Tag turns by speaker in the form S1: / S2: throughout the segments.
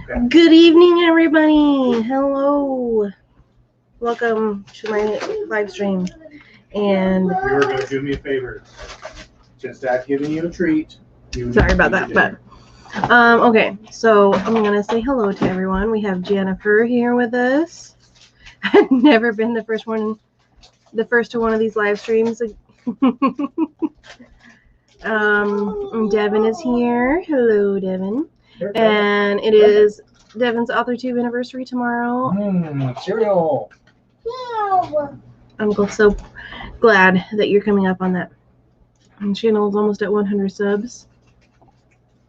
S1: Okay.
S2: Good evening, everybody. Hello. Welcome to my live stream. And
S1: You're going to do me a favor. Since Dad's giving you a treat.
S2: Sorry about that, but okay. So I'm gonna say hello to everyone. We have Jennifer here with us. I've never been the first to one of these live streams. Devin is here. Hello, Devin. And it is Devin's AuthorTube anniversary tomorrow.
S1: Cereal.
S2: I'm so glad that you're coming up on that. And channel's almost at 100 subs.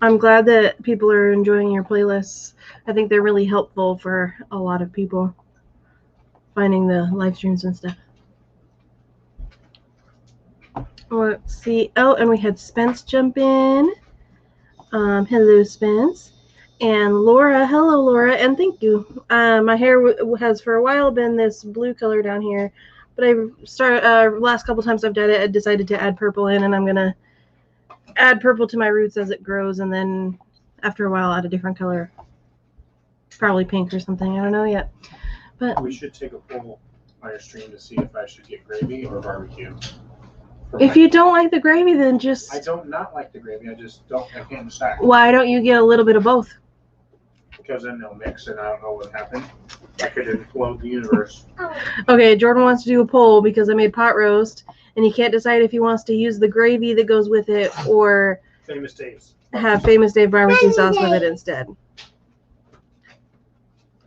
S2: I'm glad that people are enjoying your playlists. I think they're really helpful for a lot of people finding the live streams and stuff. Let's see. Oh, and we had Spence jump in. Hello, Spence. And Laura. Hello, Laura. And thank you. My hair has for a while been this blue color down here. But I've started, last couple times I've done it, I decided to add purple in. And I'm going to add purple to my roots as it grows. And then after a while, add a different color. Probably pink or something. I don't know yet. But
S1: we should take a poll on your stream to see if I should get gravy or barbecue.
S2: If you don't like the gravy, then just...
S1: I don't not like the gravy. I can't decide.
S2: Why don't you get a little bit of both?
S1: Because then they'll mix and I don't know what happened. I could implode the universe.
S2: Okay, Jordan wants to do a poll because I made pot roast, and he can't decide if he wants to use the gravy that goes with it or
S1: Famous Dave's.
S2: have Famous Dave barbecue sauce with it instead.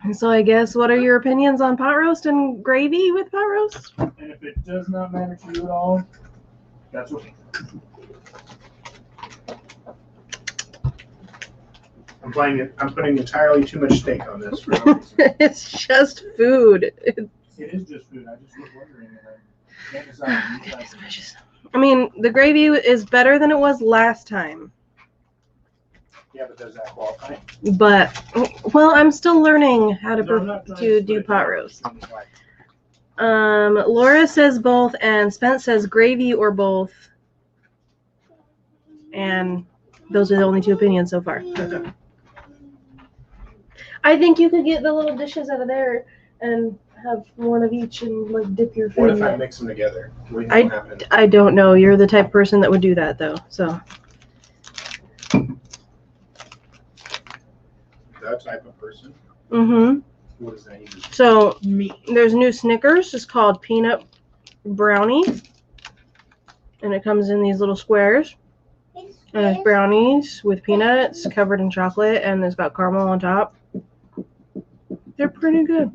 S2: And so I guess, what are your opinions on pot roast and gravy with pot roast?
S1: And if it does not matter to you at all, that's okay. I'm putting entirely too much steak on this. For no reason.
S2: It's just food.
S1: It is just food. I just was wondering. And I can't decide.
S2: I mean, the gravy is better than it was last time.
S1: Yeah, but does that qualify?
S2: But, well, I'm still learning how to do pot roast. Laura says both, and Spence says gravy or both. And those are the only two opinions so far. Okay. I think you could get the little dishes out of there and have one of each and like dip your food.
S1: What if I mix them together? What do you think will happen?
S2: I don't know. You're the type of person that would do that though. So.
S1: That type of person?
S2: Mm-hmm.
S1: What does that mean?
S2: So there's new Snickers. It's called Peanut Brownie. And it comes in these little squares. And it's brownies with peanuts covered in chocolate, and there's got caramel on top. They're pretty good.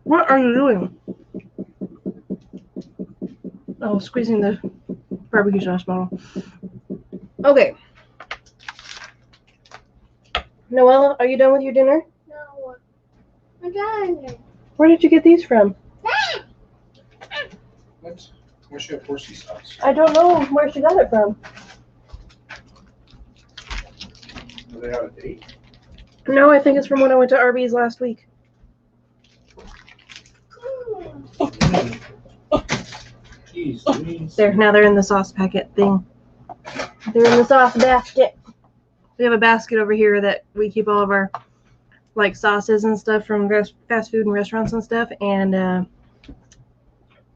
S2: What are you doing? Oh, squeezing the barbecue sauce bottle. Okay. Noella, are you done with your dinner?
S3: No. I'm done.
S2: Where did you get these from?
S1: What? Where's she have horsey sauce?
S2: I don't know where she got it from.
S1: Are they out of date?
S2: No, I think it's from when I went to Arby's last week.
S1: Jeez,
S2: There, now they're in the sauce packet thing. They're in the sauce basket. We have a basket over here that we keep all of our like sauces and stuff from fast food and restaurants and stuff, and yeah,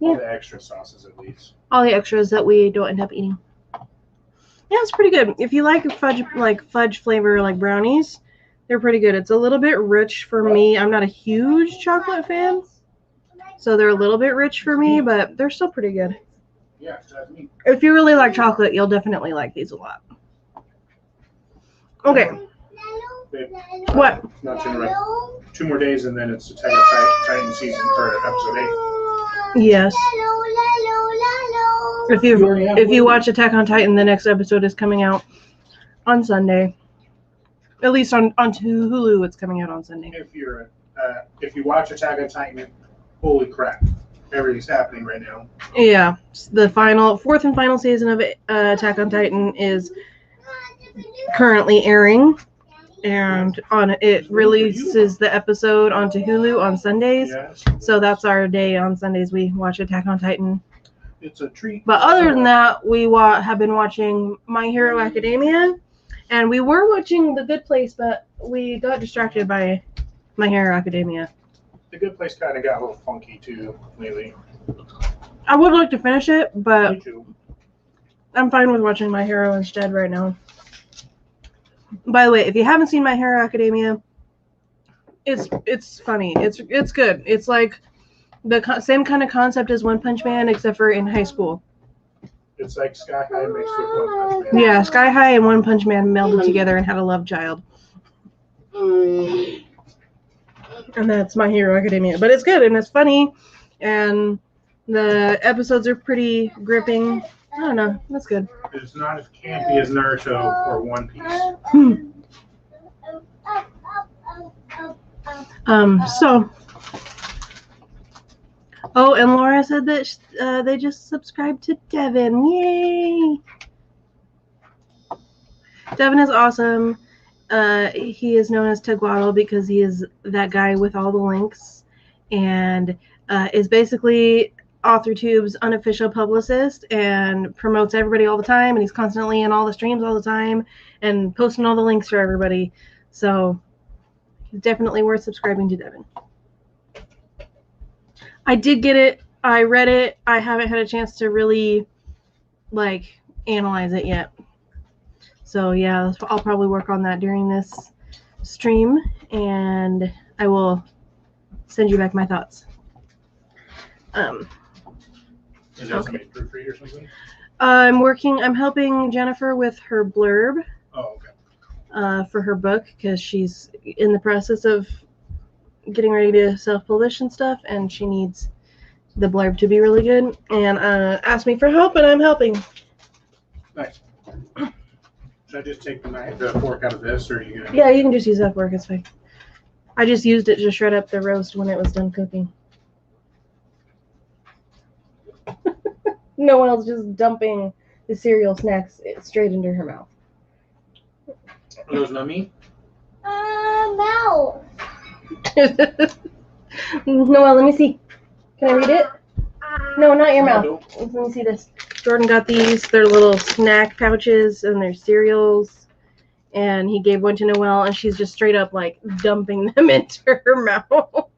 S1: all the extra sauces at least.
S2: All the extras that we don't end up eating. Yeah, it's pretty good. If you like fudge flavor like brownies, they're pretty good. It's a little bit rich for me. I'm not a huge chocolate fan, so they're a little bit rich for me, but they're still pretty good.
S1: Yeah, that's me.
S2: If you really like chocolate, you'll definitely like these a lot. Okay.
S1: Babe,
S2: What?
S1: not to interrupt. 2 more days and then it's Attack on Titan season or episode 8.
S2: Yes. If you watch Attack on Titan, the next episode is coming out on Sunday. At least on Hulu, it's coming out on Sunday.
S1: If you watch Attack on Titan, holy crap, everything's happening right now.
S2: Yeah, the fourth and final season of Attack on Titan is currently airing, and it releases the episode onto Hulu on Sundays.
S1: Yes.
S2: So that's our day on Sundays. We watch Attack on Titan.
S1: It's a treat.
S2: But other than that, we have been watching My Hero Academia And we were watching The Good Place, but we got distracted by My Hero Academia.
S1: The Good Place kind of got a little funky too lately.
S2: I would like to finish it, but
S1: Me too.
S2: I'm fine with watching My Hero instead right now. By the way, if you haven't seen My Hero Academia, it's funny. It's good. It's like the same kind of concept as One Punch Man, except for in high school.
S1: It's like Sky High mixed with One Punch Man.
S2: Yeah, Sky High and One Punch Man melded together and had a love child. And that's My Hero Academia. But it's good and it's funny, and the episodes are pretty gripping. I don't know. That's good.
S1: It's not as campy as Naruto or One Piece.
S2: So. Oh, and Laura said that they just subscribed to Devin. Yay! Devin is awesome. He is known as Teguado because he is that guy with all the links, and is basically AuthorTube's unofficial publicist and promotes everybody all the time, and he's constantly in all the streams all the time and posting all the links for everybody. So he's definitely worth subscribing to Devin. I did get it. I read it. I haven't had a chance to really analyze it yet. So yeah, I'll probably work on that during this stream, and I will send you back my thoughts.
S1: Is there somebody proofread or something?
S2: I'm helping Jennifer with her blurb.
S1: Oh, okay.
S2: For her book, because she's in the process of getting ready to self-publish and stuff, and she needs the blurb to be really good, and asked me for help, and I'm helping.
S1: Nice. Should I just take the fork out of this, or are you gonna?
S2: Yeah, you can just use that fork. It's fine. I just used it to shred up the roast when it was done cooking. Noelle's just dumping the cereal snacks straight into her mouth.
S1: Are those nummy?
S3: No.
S2: Noelle, let me see. Can I read it? No, not your mouth.
S1: Nope.
S2: Let me see this. Jordan got these. They're little snack pouches, and they're cereals. And he gave one to Noelle, and she's just straight up dumping them into her mouth.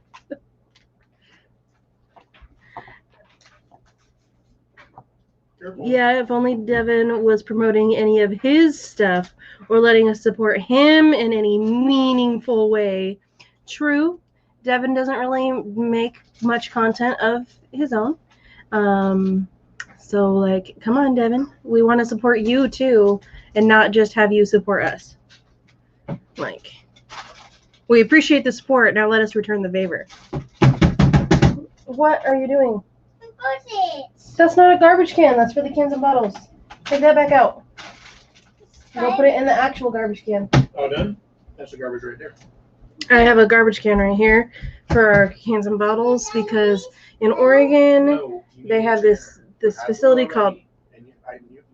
S1: Careful.
S2: Yeah, if only Devin was promoting any of his stuff or letting us support him in any meaningful way. True, Devin doesn't really make much content of his own. So, come on, Devin. We want to support you, too, and not just have you support us. We appreciate the support. Now let us return the favor. What are you doing? That's not a garbage can. That's for the cans and bottles. Take that back out. Go put it in the actual garbage can.
S1: Oh, done? That's the garbage right there.
S2: I have a garbage can right here for our cans and bottles because in Oregon they have this facility called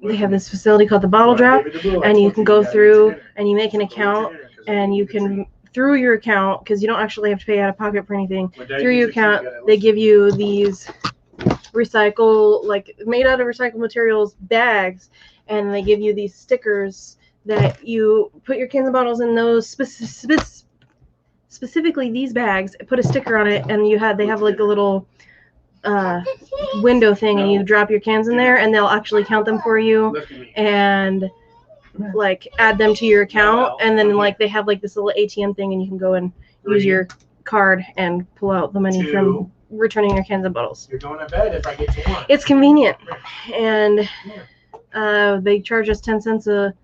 S2: the Bottle Drop, and you can go through and you make an account, and you can, through your account, because you don't actually have to pay out of pocket for anything, through your account they give you these made out of recycled materials bags, and they give you these stickers that you put your cans and bottles in those specifically these bags, put a sticker on it, and they have a little window thing, and you drop your cans in there, and they'll actually count them for you and add them to your account, and then they have this little ATM thing, and you can go and use your card and pull out the money from returning your cans and bottles.
S1: You're going to bed if I get to one.
S2: It's convenient, and they charge us 10 cents a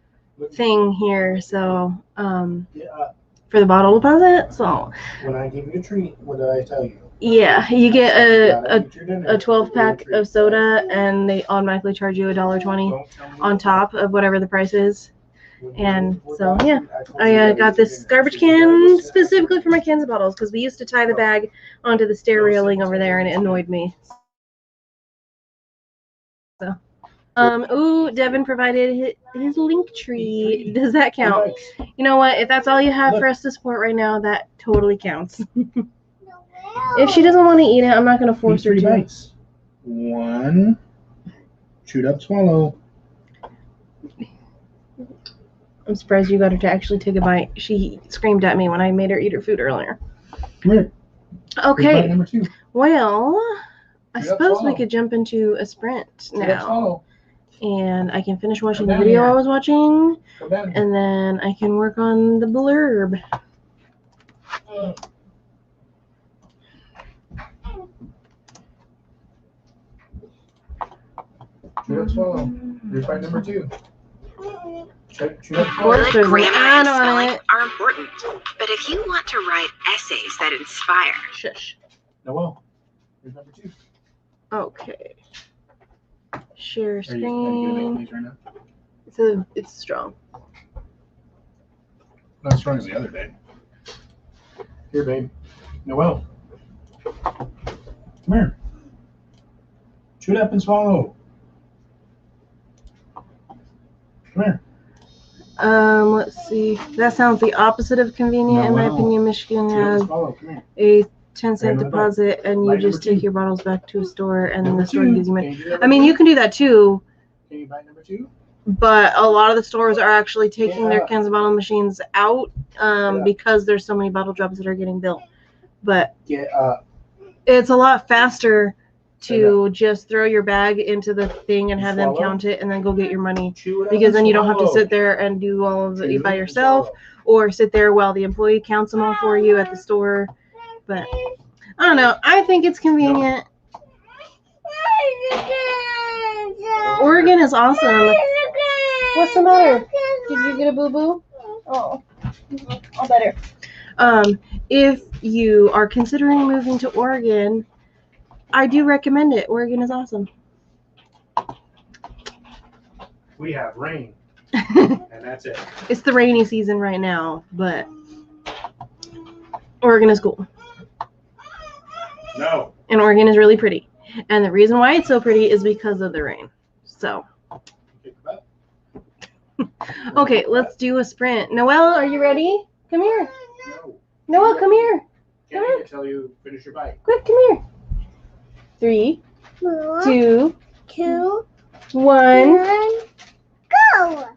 S2: thing here, so for the bottle deposit. So
S1: when I give you a treat, what did I tell you?
S2: Yeah, you get a 12-pack of soda, and they automatically charge you $1.20 on top of whatever the price is. And so, yeah, I got this garbage can specifically for my cans and bottles because we used to tie the bag onto the stair railing over there, and it annoyed me. So, ooh, Devin provided his link tree. Does that count? You know what? If that's all you have for us to support right now, that totally counts. If she doesn't want to eat it, I'm not going to force her to.
S1: Bites. One. Chewed up swallow.
S2: I'm surprised you got her to actually take a bite. She screamed at me when I made her eat her food earlier.
S1: Come here. Here's bite
S2: Okay.
S1: number 2.
S2: Well, I
S1: Chew up,
S2: suppose we
S1: swallow.
S2: could jump into a sprint
S1: Chew up,
S2: now.
S1: swallow.
S2: And I can finish watching
S1: Come
S2: the
S1: down
S2: video
S1: here.
S2: I was watching.
S1: Go down here.
S2: And then I can work on the blurb.
S1: Chew up, swallow. Here's bite number 2. Chew up,
S2: Of
S1: swallow.
S2: course,
S4: Good
S2: there's an
S4: grammar
S2: ad
S4: and
S2: on
S4: spelling
S2: it.
S4: are important, but if you want to write essays that inspire,
S2: Shush.
S1: Noel. Here's number 2.
S2: Okay. Share
S1: Are you gonna make
S2: screen.
S1: these right now?
S2: It's strong.
S1: Not as strong as the other day. Here, babe. Noel. Come here. Chew it up and swallow. Come here.
S2: Let's see. That sounds the opposite of convenient. In my
S1: No.
S2: opinion, Michigan
S1: Chew it up and
S2: has
S1: swallow. Come here.
S2: a 10-cent
S1: Grab another
S2: deposit, and you
S1: Bite
S2: just
S1: number
S2: take
S1: 2.
S2: your bottles back to a store, and then
S1: Number
S2: the store
S1: 2.
S2: gives you
S1: Can
S2: money.
S1: you do number
S2: I mean,
S1: 2?
S2: you can do that too,
S1: Can you bite number 2?
S2: but a lot of the stores are actually taking their
S1: Yeah.
S2: cans and bottle machines out
S1: Yeah.
S2: because there's so many bottle drops that are getting built. But
S1: Get up.
S2: it's a lot faster to just throw your bag into the thing and
S1: You
S2: have them
S1: swallow?
S2: count it and then go get your money.
S1: Chew it up
S2: Because
S1: and
S2: then you don't have to
S1: swallow.
S2: sit there and do all of
S1: Chew
S2: it by
S1: and
S2: yourself,
S1: swallow.
S2: or sit there while the employee counts them all for you at the store. But I don't know. I think it's convenient. Oregon is awesome. What's the matter? Did you get a boo-boo? Oh, all better. If you are considering moving to Oregon, I do recommend it. Oregon is awesome.
S1: We have rain, and that's it.
S2: It's the rainy season right now, but Oregon is cool.
S1: No.
S2: And Oregon is really pretty. And the reason why it's so pretty is because of the rain. So,
S1: Kick the butt.
S2: okay, let's do a sprint. Noelle, are you ready? Come here.
S1: No.
S2: Noelle, come here.
S1: Can't wait until you finish your bite.
S2: Quick, come here. 3, 2,
S3: 2,
S2: 1.
S3: go!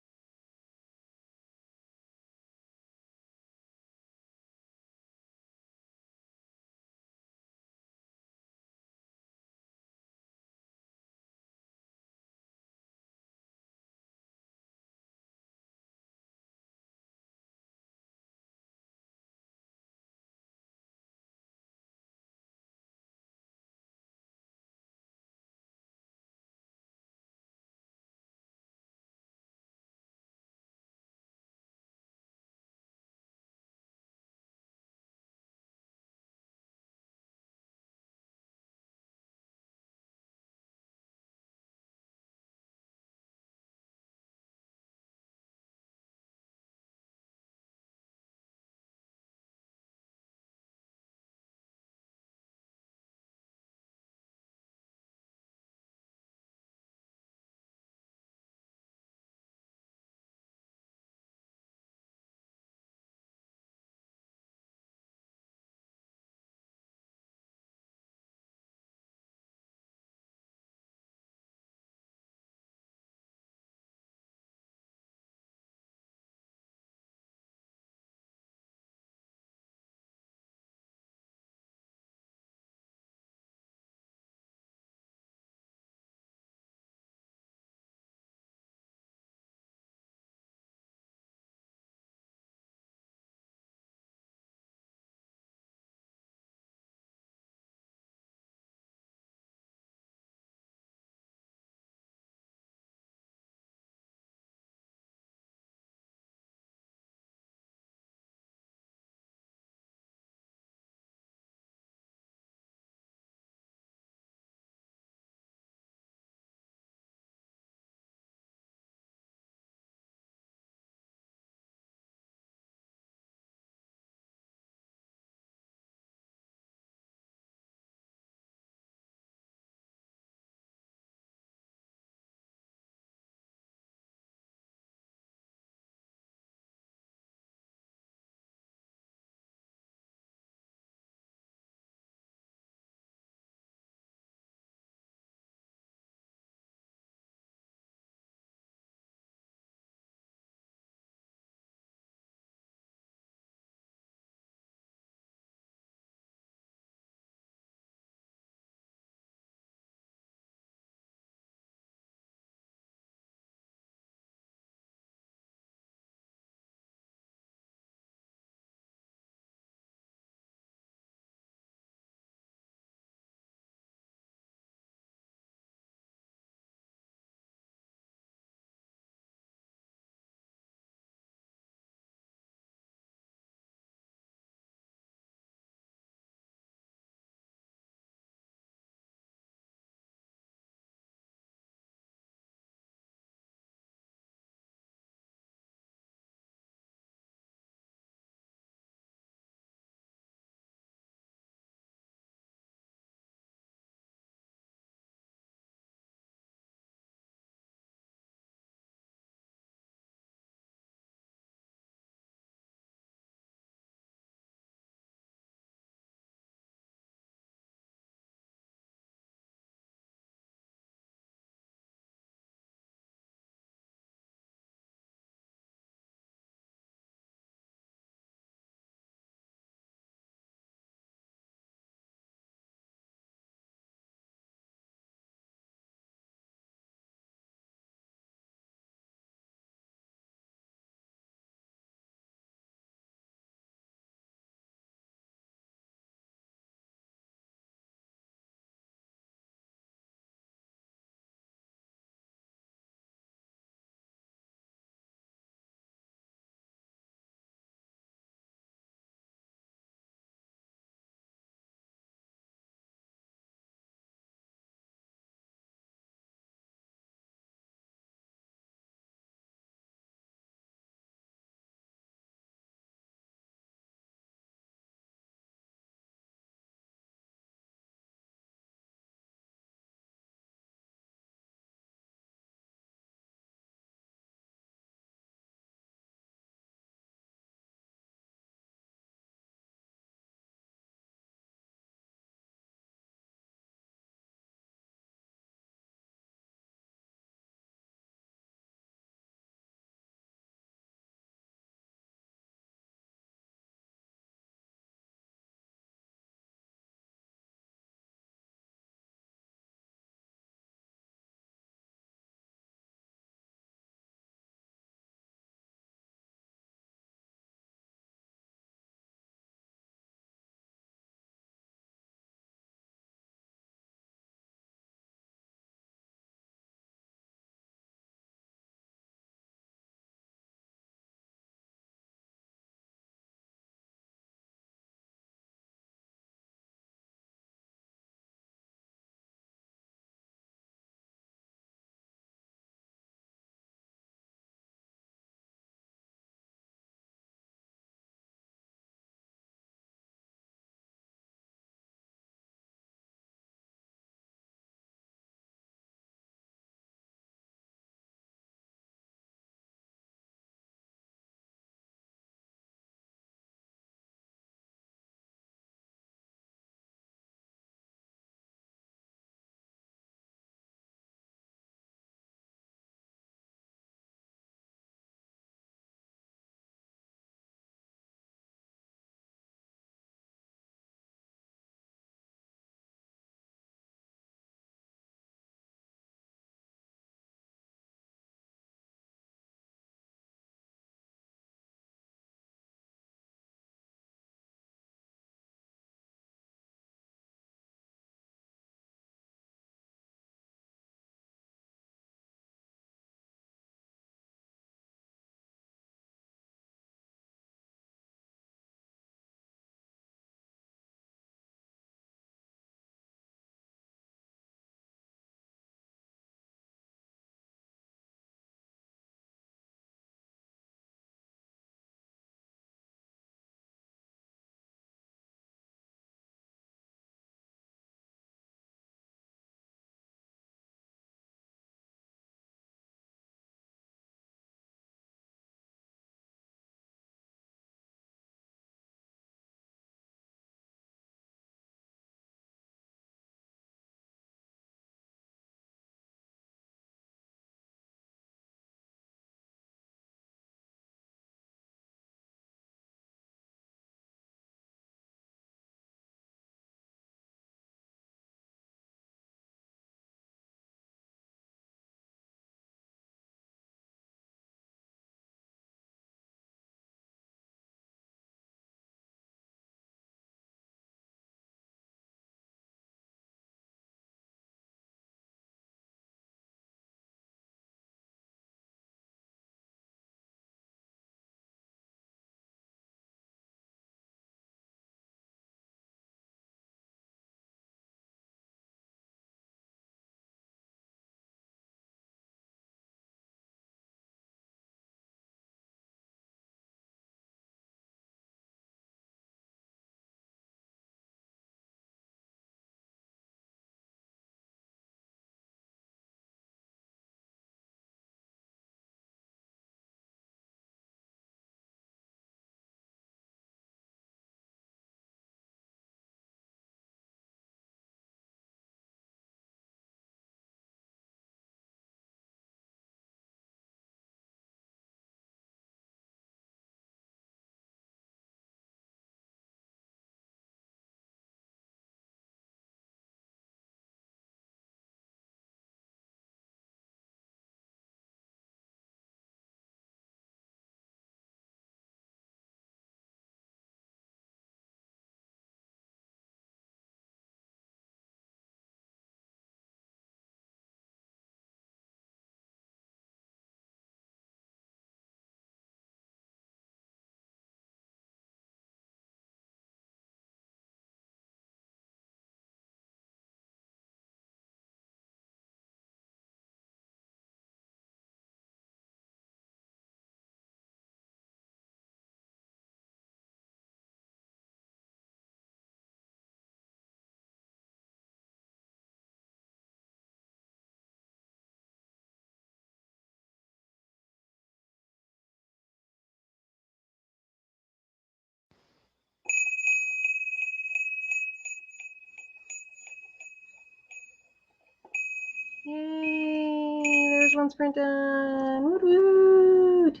S2: one sprint done. Woot woot.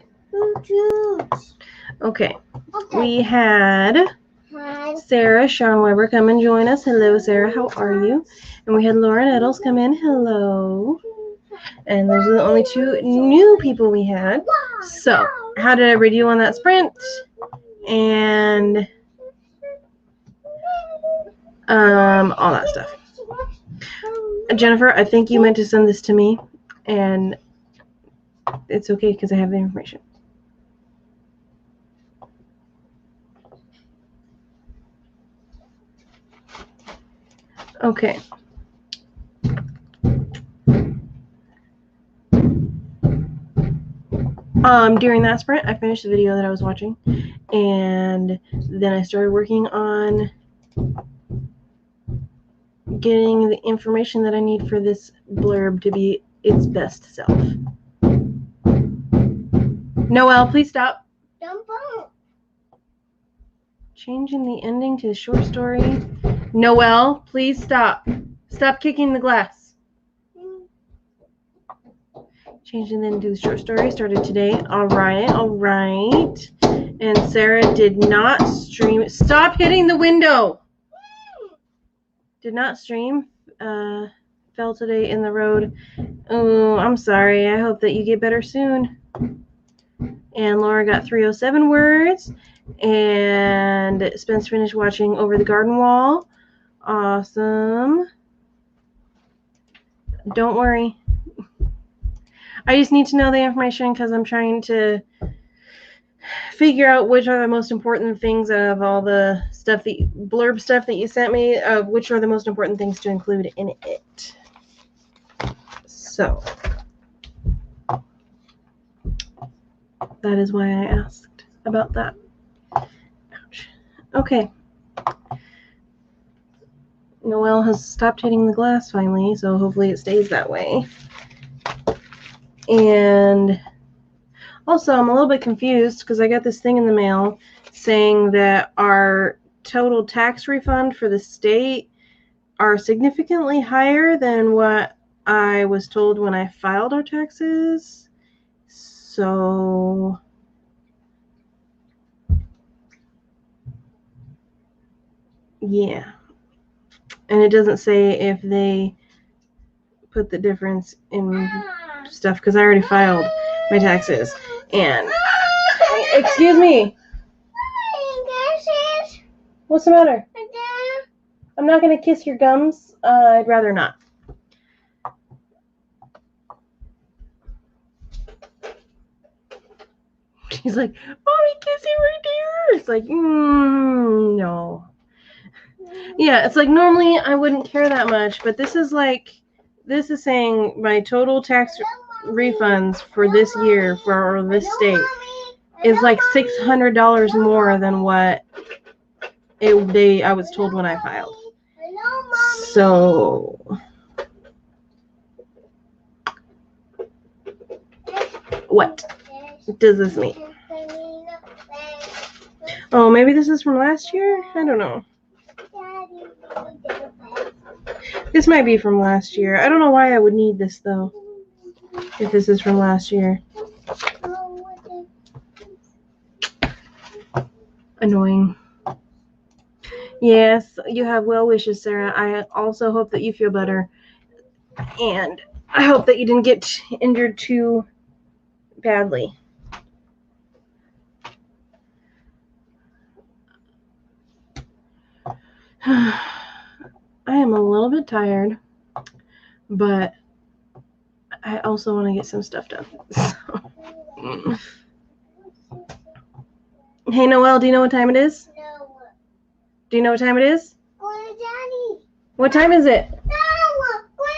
S2: Okay. We had Sarah Sharon Weber come and join us. Hello, Sarah. How are you? And we had Lauren Eddles come in. Hello. And those are the only two new people we had. So, how did everybody do on that sprint? And all that stuff. Jennifer, I think you meant to send this to me, and it's okay because I have the information. Okay. During that sprint, I finished the video that I was watching, and then I started working on getting the information that I need for this blurb to be its best self. Noelle, please stop. Changing the ending to the short story. Noelle, please stop. Stop kicking the glass. Changing the ending to the short story started today. All right. And Sarah did not stream. Stop hitting the window. Did not stream. Fell today in the road. Oh, I'm sorry. I hope that you get better soon. And Laura got 307 words. And Spence finished watching Over the Garden Wall. Awesome. Don't worry. I just need to know the information because I'm trying to figure out which are the most important things out of all the stuff, the blurb stuff that you sent me, which are the most important things to include in it. So that is why I asked about that. Ouch. Okay. Noelle has stopped hitting the glass finally, so hopefully it stays that way. And also, I'm a little bit confused because I got this thing in the mail saying that our total tax refund for the state are significantly higher than what I was told when I filed our taxes. So yeah. And it doesn't say if they put the difference in stuff because I already filed my taxes. And excuse me. What's the matter? I'm not going to kiss your gums. I'd rather not. She's like, Mommy, kissy right there. It's like, no. Yeah, it's like normally I wouldn't care that much, but this is saying my total tax refunds for this year for this state is like $600 more than what I was told when I filed. So what does this mean? Oh, maybe this is from last year? I don't know. This might be from last year. I don't know why I would need this though. If this is from last year. Annoying. Yes, you have well wishes, Sarah. I also hope that you feel better. And I hope that you didn't get injured too badly. I am a little bit tired, but I also want to get some stuff done. So. Hey, Noelle, do you know what time it is?
S3: No.
S2: Do you know what time it is?
S3: Go to Daddy.
S2: What time is it?
S3: No. Go to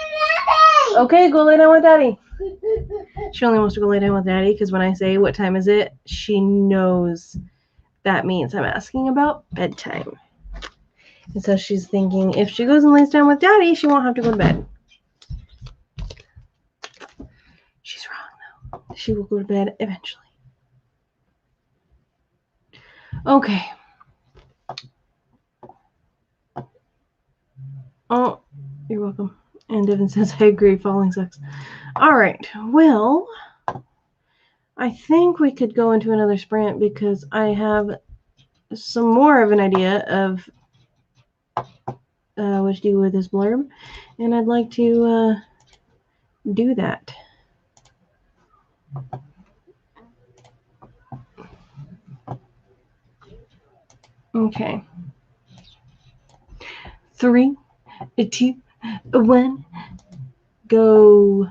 S3: Daddy.
S2: Okay, go lay down with Daddy. She only wants to go lay down with Daddy because when I say what time is it, she knows that means I'm asking about bedtime. And so she's thinking if she goes and lays down with Daddy, she won't have to go to bed. She's wrong, though. She will go to bed eventually. Okay. Oh, you're welcome. And Devin says, I agree, falling sucks. All right. Well, I think we could go into another sprint because I have some more of an idea of what to do with this blurb, and I'd like to do that. Okay. 3, 2, 1, go.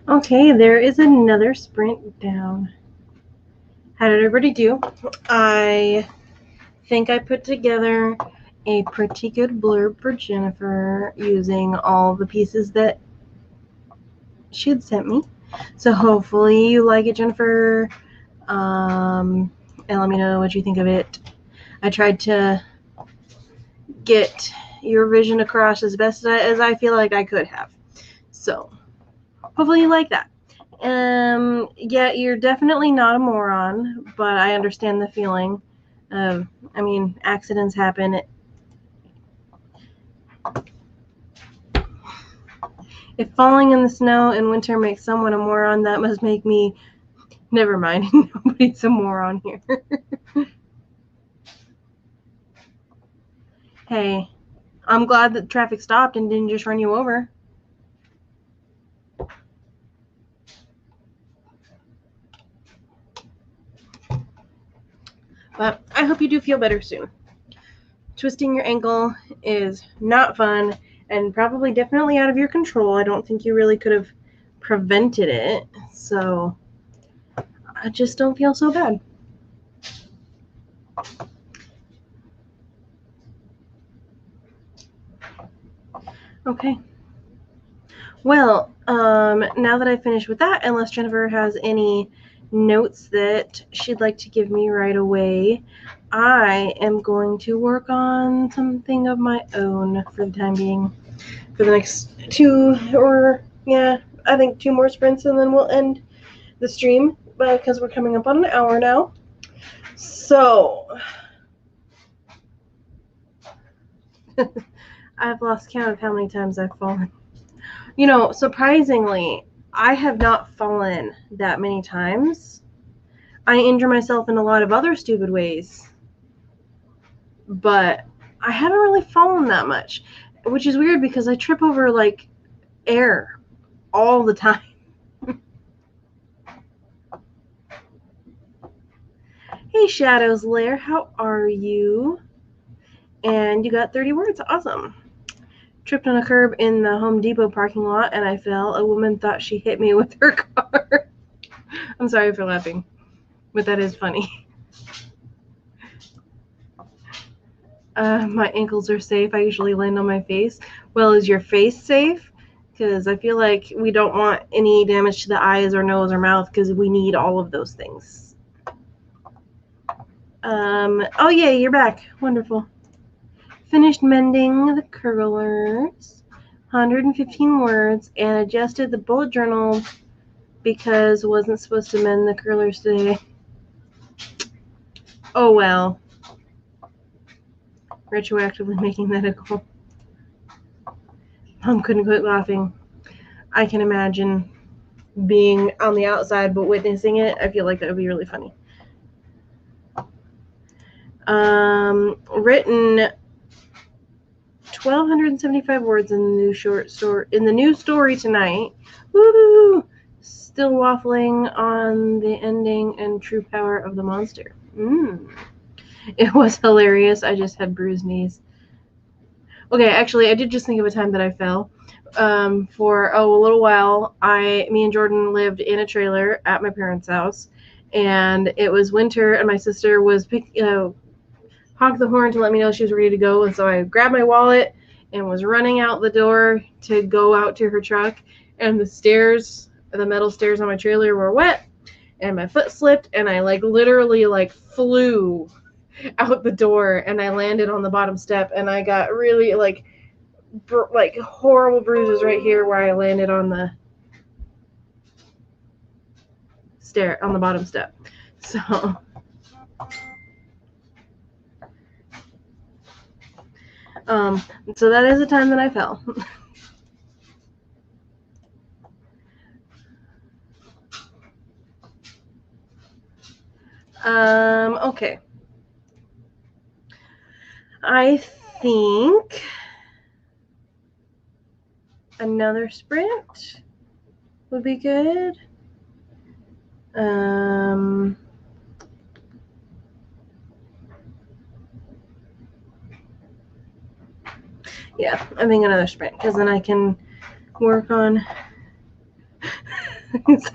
S2: Okay, there is another sprint down. How did everybody do? I think I put together a pretty good blurb for Jennifer using all the pieces that she had sent me. So hopefully you like it, Jennifer. And let me know what you think of it. I tried to get your vision across as best as I feel like I could have. So hopefully you like that. Yeah, you're definitely not a moron, but I understand the feeling of, I mean, accidents happen. If falling in the snow in winter makes someone a moron, that must make me, never mind, nobody's a moron here. Hey, I'm glad that traffic stopped and didn't just run you over. But I hope you do feel better soon. Twisting your ankle is not fun and probably definitely out of your control. I don't think you really could have prevented it. So I just don't feel so bad. Okay. Well, now that I finished with that, unless Jennifer has any notes that she'd like to give me right away, I am going to work on something of my own for the time being. For the next I think 2 more sprints, and then we'll end the stream because we're coming up on an hour now. So I've lost count of how many times I've fallen. You know, surprisingly, I have not fallen that many times. I injure myself in a lot of other stupid ways, but I haven't really fallen that much, which is weird because I trip over like air all the time. Hey, Shadow's Lair, how are you? And you got 30 words. Awesome. Tripped on a curb in the Home Depot parking lot and I fell. A woman thought she hit me with her car. I'm sorry for laughing, but that is funny. My ankles are safe. I usually land on my face. Well, is your face safe? Because I feel like we don't want any damage to the eyes or nose or mouth because we need all of those things. Oh, yeah, you're back. Wonderful. Finished mending the curlers. 115 words and adjusted the bullet journal because wasn't supposed to mend the curlers today. Oh, well. Retroactively making that a goal. Mom couldn't quit laughing. I can imagine being on the outside but witnessing it. I feel like that would be really funny. Written 1,275 words in the new story tonight. Woohoo! Still waffling on the ending and true power of the monster. It was hilarious. I just had bruised knees. Okay, actually, I did just think of a time that I fell. For a little while, me and Jordan lived in a trailer at my parents' house, and it was winter, and my sister was honked the horn to let me know she was ready to go, and so I grabbed my wallet and was running out the door to go out to her truck, and the metal stairs on my trailer were wet, and my foot slipped, and I literally flew out the door, and I landed on the bottom step, and I got really horrible bruises right here where I landed on the bottom step. So so that is the time that I fell. Okay. I think another sprint would be good. Yeah, I think another sprint because then I can work on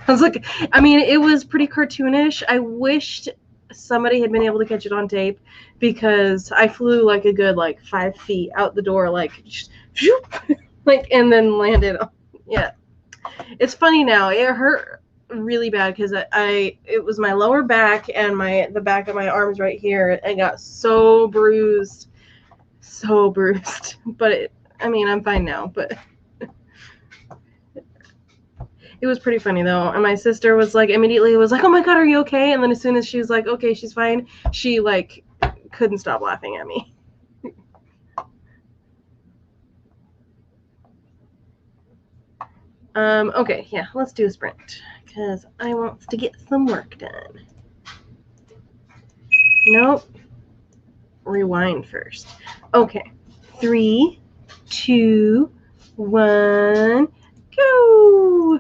S2: Sounds like, I mean, it was pretty cartoonish. I wished somebody had been able to catch it on tape because I flew like a good 5 feet out the door, like, and then landed. Yeah, it's funny now. It hurt really bad because it was my lower back and the back of my arms right here. I got so bruised. But I'm fine now. But it was pretty funny though. And my sister was immediately was like, "Oh my God, are you okay?" And then as soon as she was like, "Okay, she's fine," she couldn't stop laughing at me. Okay, yeah, let's do a sprint because I want to get some work done. Nope. Rewind first. Okay. 3, 2, 1, go!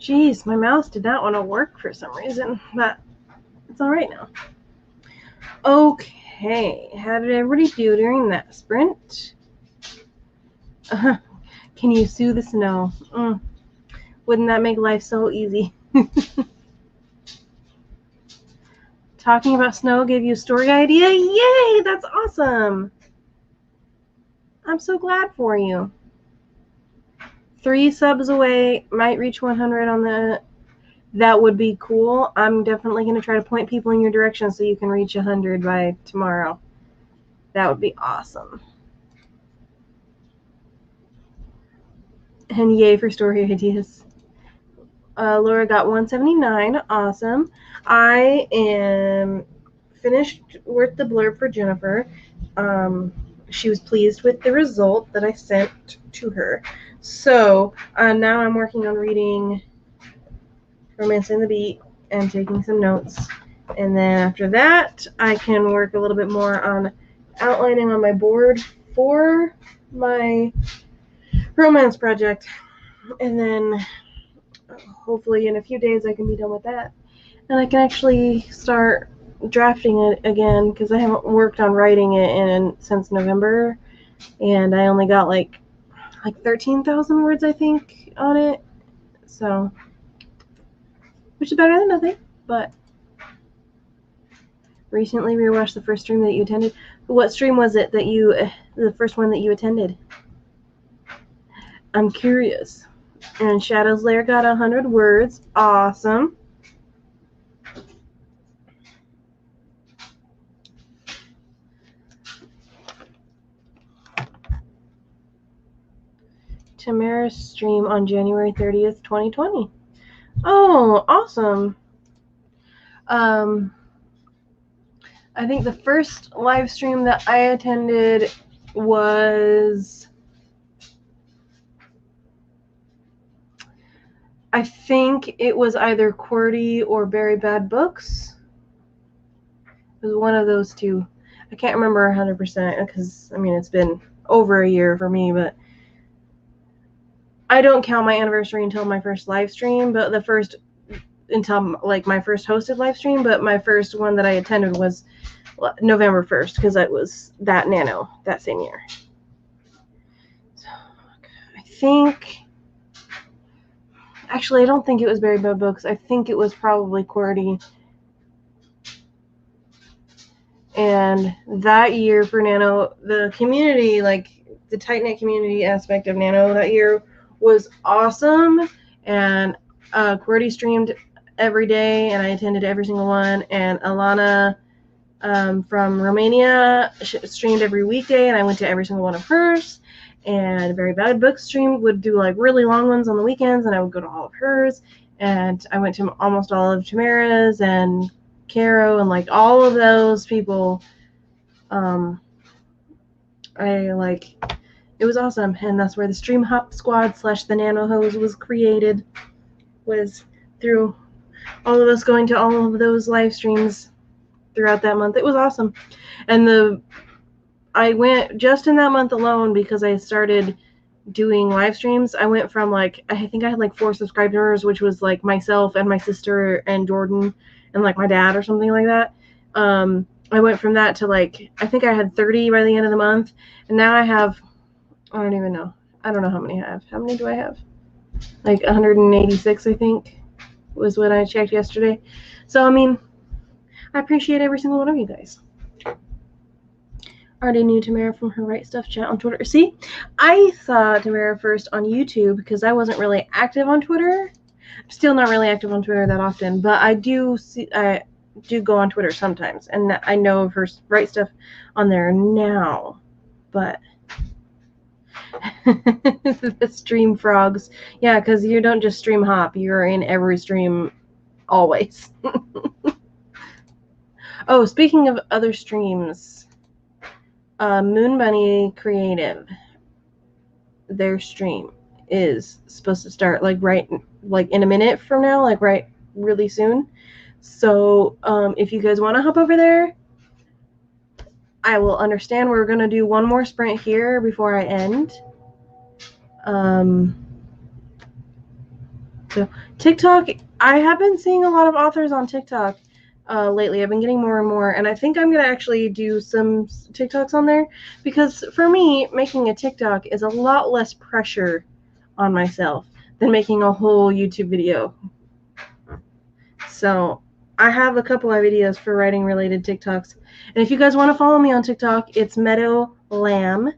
S2: Jeez, my mouse did not want to work for some reason, but it's all right now. Okay, how did everybody do during that sprint? Can you sue the snow? Wouldn't that make life so easy? Talking about snow gave you a story idea? Yay, that's awesome. I'm so glad for you. 3 subs away, might reach 100 on the... That would be cool. I'm definitely going to try to point people in your direction so you can reach 100 by tomorrow. That would be awesome. And yay for story ideas. Laura got 179. Awesome. I am finished with the blurb for Jennifer. She was pleased with the result that I sent to her. So now I'm working on reading Romancing the Beat and taking some notes. And then after that, I can work a little bit more on outlining on my board for my romance project. And then hopefully in a few days I can be done with that. And I can actually start drafting it again because I haven't worked on writing it since November. And I only got like 13,000 words, I think, on it. So, which is better than nothing, but recently rewatched the first stream that you attended. What stream was it that the first one that you attended? I'm curious. And Shadow's Lair got 100 words. Awesome. Tamara's stream on January 30th, 2020. Oh, awesome. I think the first live stream that I attended was, I think it was either QWERTY or Very Bad Books. It was one of those two. I can't remember 100% because, I mean, it's been over a year for me, but I don't count my anniversary until my first live stream, but until like my first hosted live stream, but my first one that I attended was November 1st because it was that Nano that same year. So I think, actually I don't think it was Very Bad Books. I think it was probably QWERTY. And that year for Nano, the community, like the tight-knit community aspect of Nano that year was awesome. And QWERTY streamed every day, and I attended every single one. And Alana from Romania streamed every weekday, and I went to every single one of hers. And Very Bad Books streamed, would do like really long ones on the weekends, and I would go to all of hers. And I went to almost all of Tamara's and Caro and like all of those people. It was awesome, and that's where the Stream Hop Squad / the Nano Hose was created, was through all of us going to all of those live streams throughout that month. It was awesome. And I went just in that month alone because I started doing live streams. I went from I think I had like 4 subscribers, which was like myself and my sister and Jordan and like my dad or something like that. I went from that to I think I had 30 by the end of the month, and now I have, I don't even know. I don't know how many I have. How many do I have? Like 186, I think, was what I checked yesterday. So, I mean, I appreciate every single one of you guys. Already knew Tamara from her Right Stuff chat on Twitter. See, I saw Tamara first on YouTube because I wasn't really active on Twitter. I'm still not really active on Twitter that often, but I do go on Twitter sometimes, and I know of her Right Stuff on there now. But the stream frogs, yeah, because you don't just stream hop; you're in every stream always. Oh, speaking of other streams. Moon Bunny Creative, their stream is supposed to start in a minute from now, right really soon. So if you guys want to hop over there, I will understand. We're going to do one more sprint here before I end. So TikTok, I have been seeing a lot of authors on TikTok lately. I've been getting more and more, and I think I'm going to actually do some TikToks on there because for me, making a TikTok is a lot less pressure on myself than making a whole YouTube video. So I have a couple of videos for writing related TikToks. And if you guys want to follow me on TikTok, it's Meadow Lam.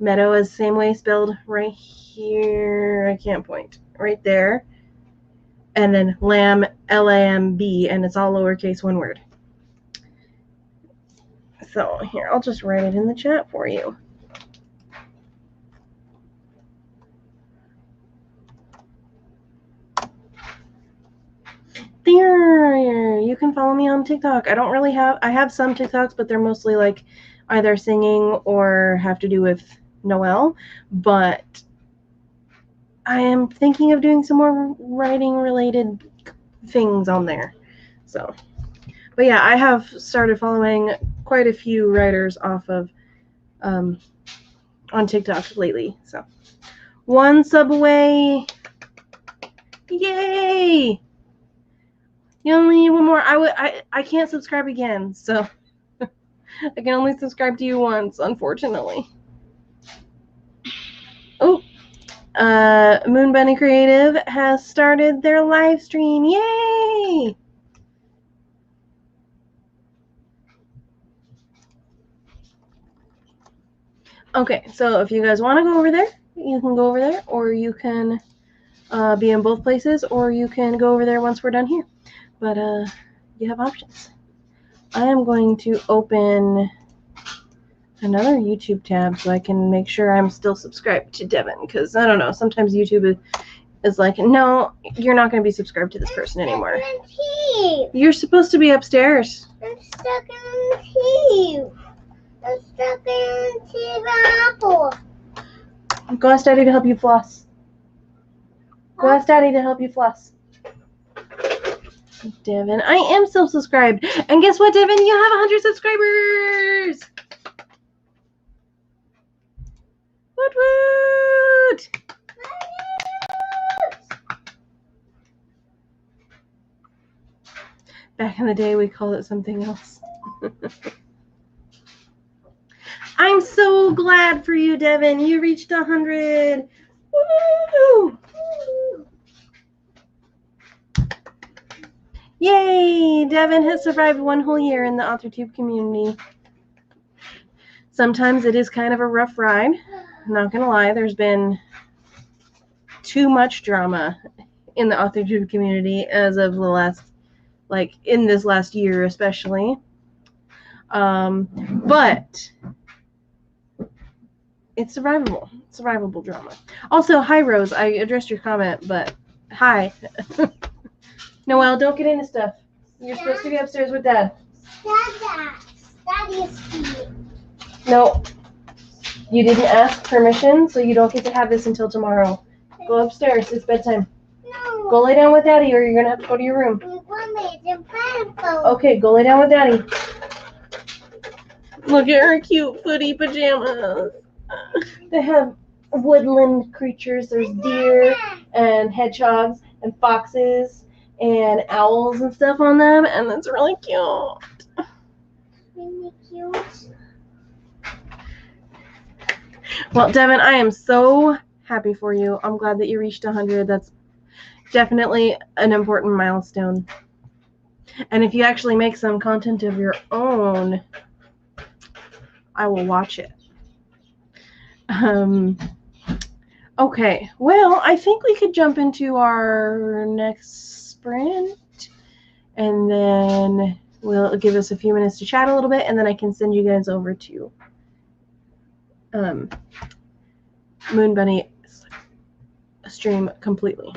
S2: Meadow is the same way spelled right here. I can't point. Right there. And then Lamb, Lamb, and it's all lowercase, one word. So here, I'll just write it in the chat for you. There, you can follow me on TikTok. I have some TikToks, but they're mostly like either singing or have to do with Noel. But I am thinking of doing some more writing related things on there. So, but yeah, I have started following quite a few writers off of on TikTok lately. So, one sub away. Yay! You only need one more. I can't subscribe again, so I can only subscribe to you once, unfortunately. Oh, Moon Bunny Creative has started their live stream. Yay! Okay, so if you guys want to go over there, you can go over there, or you can be in both places, or you can go over there once we're done here. But you have options. I am going to open another YouTube tab so I can make sure I'm still subscribed to Devin, because I don't know, sometimes YouTube is like, no, you're not going to be subscribed to this person anymore. You're supposed to be upstairs.
S3: I'm stuck in the teeth. I'm stuck in the apple.
S2: Go ask Daddy to help you floss. Go ask Daddy to help you floss. Devin, I am still subscribed. And guess what, Devin? You have 100 subscribers! Woot woot! Back in the day, we called it something else. I'm so glad for you, Devin. You reached 100. Woo! Yay! Devin has survived one whole year in the AuthorTube community. Sometimes it is kind of a rough ride. I'm not gonna lie, there's been too much drama in the AuthorTube community as of the last, like in this last year especially. But it's survivable drama. Also, hi Rose, I addressed your comment, but hi. Noelle, don't get into stuff. You're supposed to be upstairs with Dad.
S3: Daddy is feet.
S2: No, you didn't ask permission, so you don't get to have this until tomorrow. Go upstairs. It's bedtime.
S3: No.
S2: Go lay down with Daddy, or you're going to have to go to your room. Okay, go lay down with Daddy. Look at her cute footy pajamas. They have woodland creatures. There's deer and hedgehogs and foxes and owls and stuff on them, and it's really cute.
S3: Really cute.
S2: Well, Devin, I am so happy for you. I'm glad that you reached 100. That's definitely an important milestone. And if you actually make some content of your own, I will watch it. Okay, well, I think we could jump into our next sprint, and then we'll give us a few minutes to chat a little bit, and then I can send you guys over to Moon Bunny stream completely.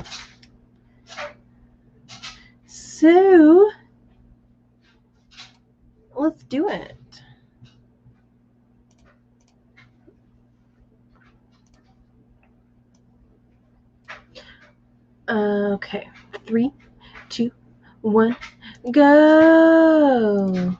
S2: So let's do it. Okay, 3, 2, 1, go.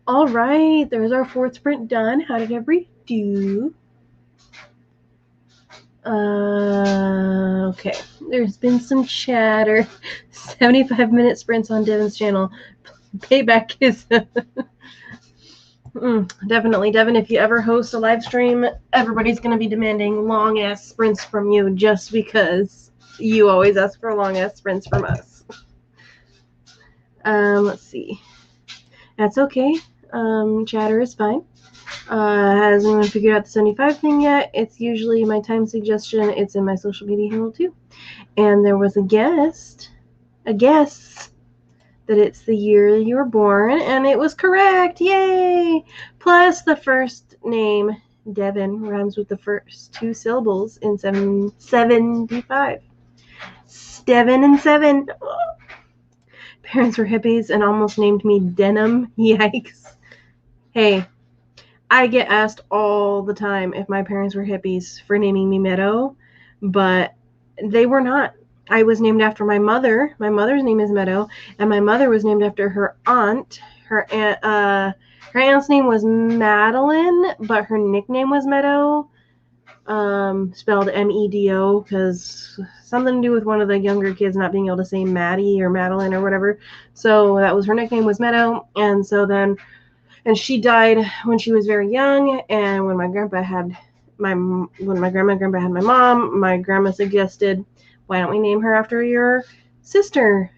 S2: All right, there's our 4th sprint done. How did everybody do? Okay, there's been some chatter. 75-minute sprints on Devin's channel. Payback is definitely, Devin. If you ever host a live stream, everybody's going to be demanding long ass sprints from you just because you always ask for long ass sprints from us. Let's see. That's okay. Chatter is fine. Hasn't even figured out the 75 thing yet. It's usually my time suggestion. It's in my social media handle too. And there was a guess that it's the year you were born, and it was correct. Yay! Plus the first name, Devin, rhymes with the first 2 syllables in 75. Devin and 7. Oh. Parents were hippies and almost named me Denim. Yikes. Hey, I get asked all the time if my parents were hippies for naming me Meadow, but they were not. I was named after my mother. My mother's name is Meadow, and my mother was named after her aunt. Her aunt's name was Madeline, but her nickname was Meadow, spelled M-E-D-O, because something to do with one of the younger kids not being able to say Maddie or Madeline or whatever. So that was her nickname was Meadow, and so then, and she died when she was very young. And when my grandpa had when my grandpa had my mom, my grandma suggested, why don't we name her after your sister?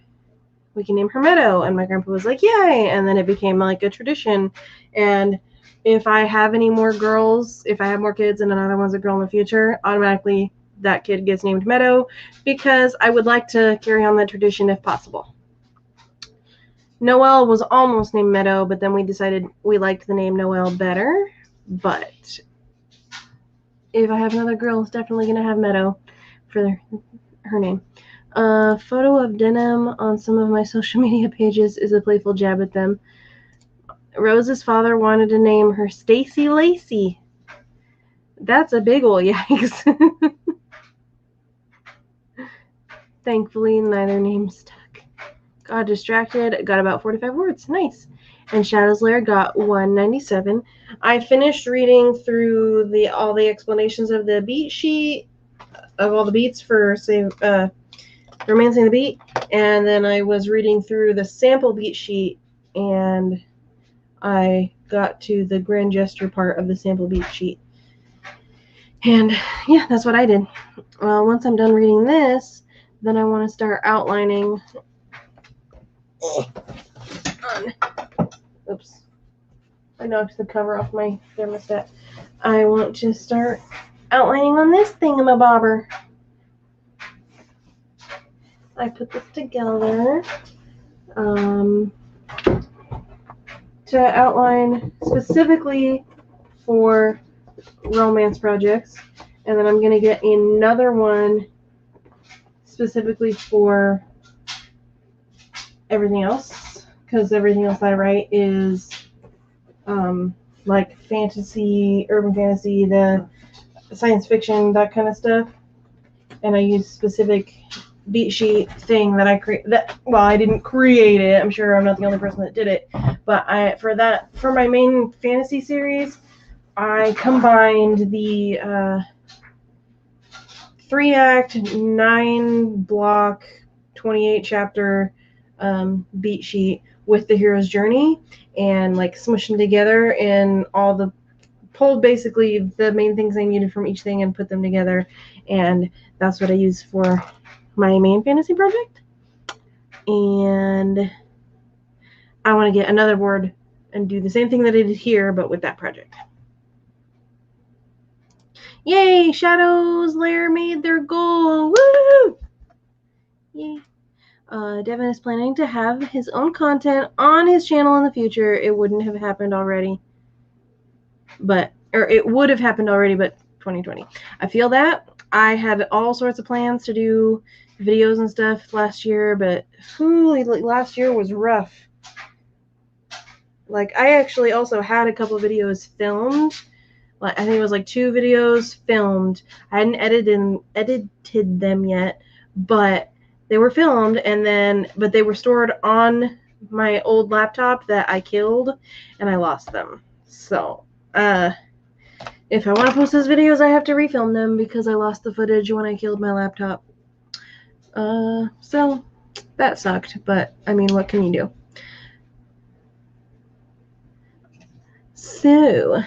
S2: We can name her Meadow. And my grandpa was like, yay. And then it became like a tradition. And if I have any more girls, if I have more kids and another one's a girl in the future, automatically that kid gets named Meadow, because I would like to carry on that tradition if possible. Noelle was almost named Meadow, but then we decided we liked the name Noelle better. But if I have another girl, it's definitely going to have Meadow for her name. Photo of Denim on some of my social media pages is a playful jab at them. Rose's father wanted to name her Stacy Lacey. That's a big ol' yikes. Thankfully, neither name stuck. Got distracted. Got about 45 words. Nice. And Shadow's Lair got 197. I finished reading through all the explanations of the beat sheet, of all the beats for, say, Romancing the Beat. And then I was reading through the sample beat sheet, and I got to the grand gesture part of the sample beat sheet. And yeah, that's what I did. Well, once I'm done reading this, then I want to start outlining. Oops. I knocked the cover off my thermostat. I want to start outlining on this thingamabobber. I put this together to outline specifically for romance projects, and then I'm going to get another one specifically for everything else, because everything else I write is like fantasy, urban fantasy, the science fiction, that kind of stuff. And I use specific beat sheet thing that I create. Well, I didn't create it. I'm sure I'm not the only person that did it. But for my main fantasy series, I combined the 3-act, 9-block, 28-chapter beat sheet with the hero's journey, and like smushed them together and pulled basically the main things I needed from each thing and put them together. And that's what I use for my main fantasy project. And I want to get another board and do the same thing that I did here, but with that project. Yay! Shadow's Lair made their goal. Woo! Yay. Devin is planning to have his own content on his channel in the future. It wouldn't have happened already. Or it would have happened already, but 2020. I feel that. I had all sorts of plans to do videos and stuff last year, but last year was rough. Like, I actually also had a couple of videos filmed. I think it was like 2 videos filmed. I hadn't edited them yet, but they were filmed, but they were stored on my old laptop that I killed and I lost them. So, if I want to post those videos, I have to refilm them because I lost the footage when I killed my laptop. So that sucked, but I mean, what can you do? So,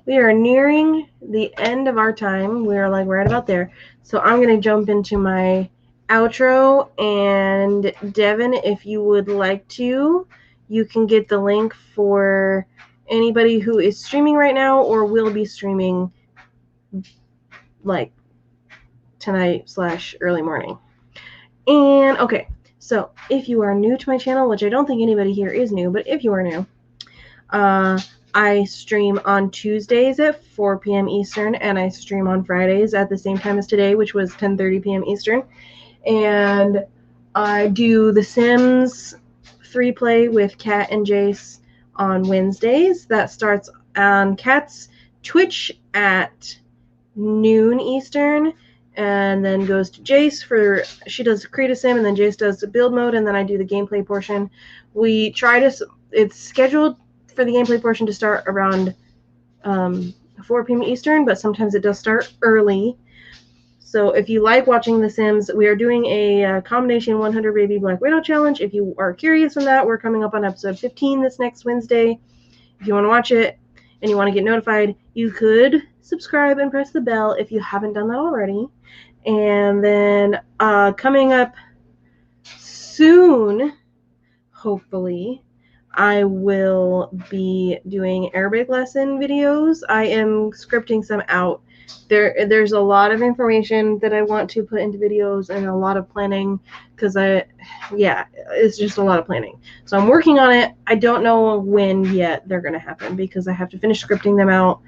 S2: we are nearing the end of our time. We're like right about there. So I'm going to jump into my outro, and Devin, if you would like to, you can get the link for anybody who is streaming right now or will be streaming like tonight / early morning. And okay, so if you are new to my channel, which I don't think anybody here is new, but if you are new, I stream on Tuesdays at 4 p.m. Eastern, and I stream on Fridays at the same time as today, which was 10:30 p.m. Eastern. And I do The Sims 3 play with Kat and Jace on Wednesdays. That starts on Kat's Twitch at noon Eastern, and then goes to Jace for, she does create a sim, and then Jace does the build mode, and then I do the gameplay portion. We try to, it's scheduled for the gameplay portion to start around 4 p.m. Eastern, but sometimes it does start early. So if you like watching The Sims, we are doing a combination 100 Baby Black Widow challenge. If you are curious on that, we're coming up on episode 15 this next Wednesday. If you want to watch it and you want to get notified, you could subscribe and press the bell if you haven't done that already. And then coming up soon, hopefully, I will be doing Arabic lesson videos. I am scripting some out. There's a lot of information that I want to put into videos and a lot of planning because it's just a lot of planning. So I'm working on it. I don't know when yet they're going to happen because I have to finish scripting them out.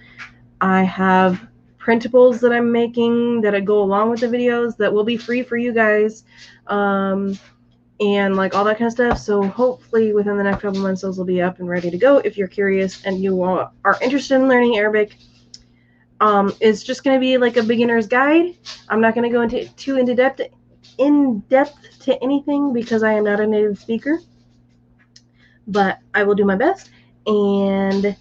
S2: I have printables that I'm making that go along with the videos that will be free for you guys. And like all that kind of stuff. So hopefully within the next couple months, those will be up and ready to go. If you're curious and you are interested in learning Arabic, it's just going to be like a beginner's guide. I'm not going to go into too in depth to anything because I am not a native speaker, but I will do my best. And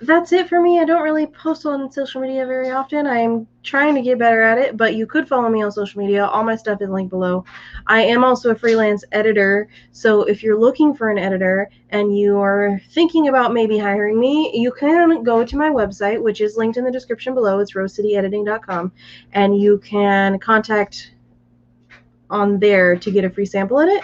S2: that's it for me. I don't really post on social media very often. I'm trying to get better at it, but you could follow me on social media. All my stuff is linked below. I am also a freelance editor, so if you're looking for an editor and you are thinking about maybe hiring me, you can go to my website, which is linked in the description below. It's rosecityediting.com, and you can contact on there to get a free sample edit.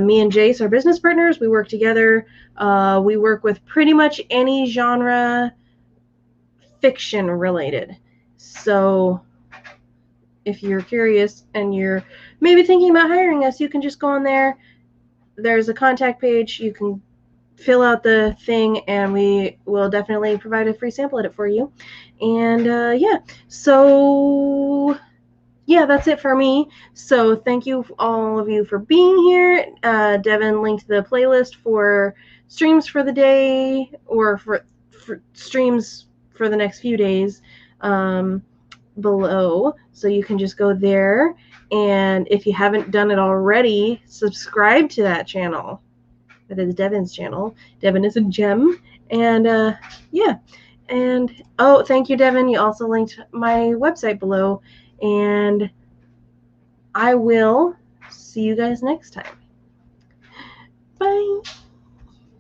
S2: Me and Jace are business partners. We work together. We work with pretty much any genre fiction related. So if you're curious and you're maybe thinking about hiring us, you can just go on there. There's a contact page. You can fill out the thing and we will definitely provide a free sample edit for you. And yeah, that's it for me. So thank you all of you for being here. Devin linked the playlist for streams for the day or for streams for the next few days below. So you can just go there. And if you haven't done it already, subscribe to that channel. That is Devin's channel. Devin is a gem. And yeah. And oh, thank you, Devin. You also linked my website below. And I will see you guys next time. Bye.